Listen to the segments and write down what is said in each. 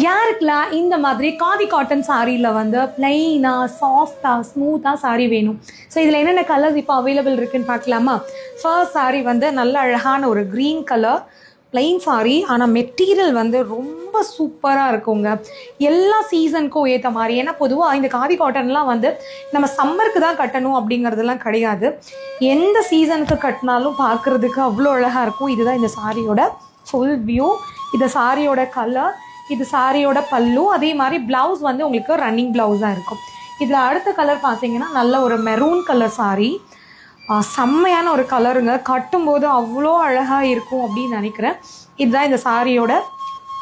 யாருக்கெல்லாம் இந்த மாதிரி காதி காட்டன் சாரியில் வந்து பிளைனாக சாஃப்டாக ஸ்மூத்தாக சாரீ வேணும். ஸோ இதில் என்னென்ன கலர்ஸ் இப்போ அவைலபிள் இருக்குதுன்னு பார்க்கலாமா? ஃபர்ஸ்ட் சாரீ வந்து நல்ல அழகான ஒரு க்ரீன் கலர் பிளைன் சாரீ. ஆனால் மெட்டீரியல் வந்து ரொம்ப சூப்பராக இருக்குங்க. எல்லா சீசனுக்கும் ஏற்ற மாதிரி. ஏன்னா பொதுவாக இந்த காதி காட்டன்லாம் வந்து நம்ம சம்மருக்கு தான் கட்டணும் அப்படிங்கிறதுலாம் கிடையாது. எந்த சீசனுக்கு கட்டினாலும் பார்க்குறதுக்கு அவ்வளோ அழகாக இருக்கும். இதுதான் இந்த சாரியோட ஃபுல் வியூ. இது சாரியோட கலர், இது சாரியோட பல்லு. அதே மாதிரி ப்ளவுஸ் வந்து உங்களுக்கு ரன்னிங் ப்ளவுஸாக இருக்கும். இதில் அடுத்த கலர் பார்த்தீங்கன்னா நல்ல ஒரு மெரூன் கலர் சாரீ. செம்மையான ஒரு கலருங்க. கட்டும்போது அவ்வளோ அழகாக இருக்கும் அப்படின்னு நினைக்கிறேன். இதுதான் இந்த சாரியோட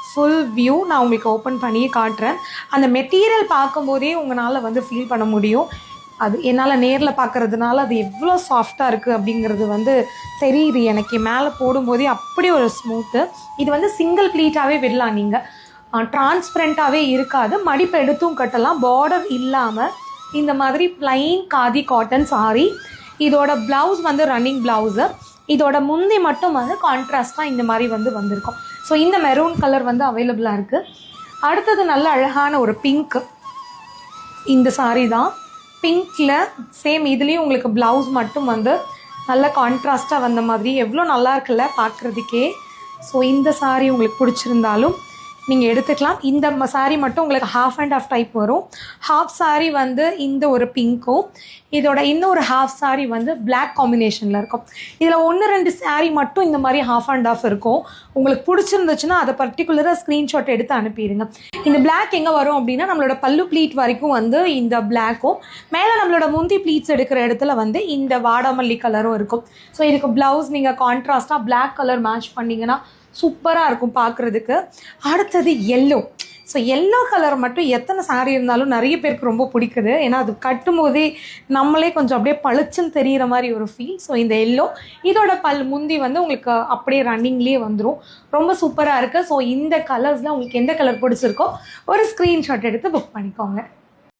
ஃபுல் வியூ. நான் உங்களுக்கு ஓப்பன் பண்ணி காட்டுறேன். அந்த மெட்டீரியல் பார்க்கும்போதே உங்களால் வந்து ஃபீல் பண்ண முடியும். அது என்னால் நேரில் பார்க்குறதுனால அது எவ்வளோ சாஃப்டாக இருக்குது அப்படிங்கிறது வந்து தெரியுது எனக்கு. மேலே போடும்போதே அப்படி ஒரு ஸ்மூத்து. இது வந்து சிங்கிள் ப்ளீட்டாகவே விடலாம். நீங்கள் டிரான்ஸ்பரண்ட்டாகவே இருக்காது. மடிப்பு எடுத்தும் கட்டலாம். பார்டர் இல்லாமல் இந்த மாதிரி பிளைன் காதி காட்டன் சாரீ. இதோட ப்ளவுஸ் வந்து ரன்னிங் ப்ளவுஸு. இதோட முந்தி மட்டும் வந்து கான்ட்ராஸ்டாக இந்த மாதிரி வந்து வந்திருக்கும். ஸோ இந்த மெரூன் கலர் வந்து அவைலபிளாக இருக்குது. அடுத்தது நல்ல அழகான ஒரு பிங்க். இந்த சாரீ தான் பிங்க்கில் சேம். இதுலேயும் உங்களுக்கு ப்ளவுஸ் மட்டும் வந்து நல்ல கான்ட்ராஸ்ட்டாக வந்த மாதிரி எவ்வளோ நல்லா இருக்குல்ல பார்க்குறதுக்கே. ஸோ இந்த சாரீ உங்களுக்கு பிடிச்சிருந்தாலும் நீங்கள் எடுத்துக்கலாம். இந்த சாரீ மட்டும் உங்களுக்கு ஹாஃப் அண்ட் ஆஃப் டைப் வரும். ஹாஃப் சாரீ வந்து இந்த ஒரு பிங்க்கும், இதோட இன்னொரு ஹாஃப் சாரீ வந்து பிளாக் காம்பினேஷனில் இருக்கும். இதில் 1-2 சாரீ மட்டும் இந்த மாதிரி ஹாஃப் அண்ட் ஆஃப் இருக்கும். உங்களுக்கு பிடிச்சிருந்துச்சுன்னா அதை பர்டிகுலராக ஸ்க்ரீன்ஷாட் எடுத்து அனுப்பிடுங்க. இந்த பிளாக் எங்கே வரும் அப்படின்னா நம்மளோட பல்லு ப்ளீட் வரைக்கும் வந்து இந்த பிளாக்கும், மேலே நம்மளோட முந்தி ப்ளீட்ஸ் எடுக்கிற இடத்துல வந்து இந்த வாடாமல்லி கலரும் இருக்கும். ஸோ இதுக்கு ப்ளவுஸ் நீங்கள் கான்ட்ராஸ்டாக பிளாக் கலர் மேட்ச் பண்ணிங்கன்னா சூப்பராக இருக்கும் பார்க்குறதுக்கு. அடுத்தது எல்லோ. ஸோ எல்லோ கலர் மட்டும் எத்தனை சாரீ இருந்தாலும் நிறைய பேருக்கு ரொம்ப பிடிக்குது. ஏன்னா அது கட்டும் போதே நம்மளே கொஞ்சம் அப்படியே பளிச்சுன்னு தெரிகிற மாதிரி ஒரு ஃபீல். ஸோ இந்த எல்லோ இதோட முந்தி வந்து உங்களுக்கு அப்படியே ரன்னிங்லேயே வந்துடும். ரொம்ப சூப்பராக இருக்குது. ஸோ இந்த கலர்ஸில் உங்களுக்கு எந்த கலர் பிடிச்சிருக்கோ ஒரு ஸ்க்ரீன்ஷாட் எடுத்து புக் பண்ணிக்கோங்க.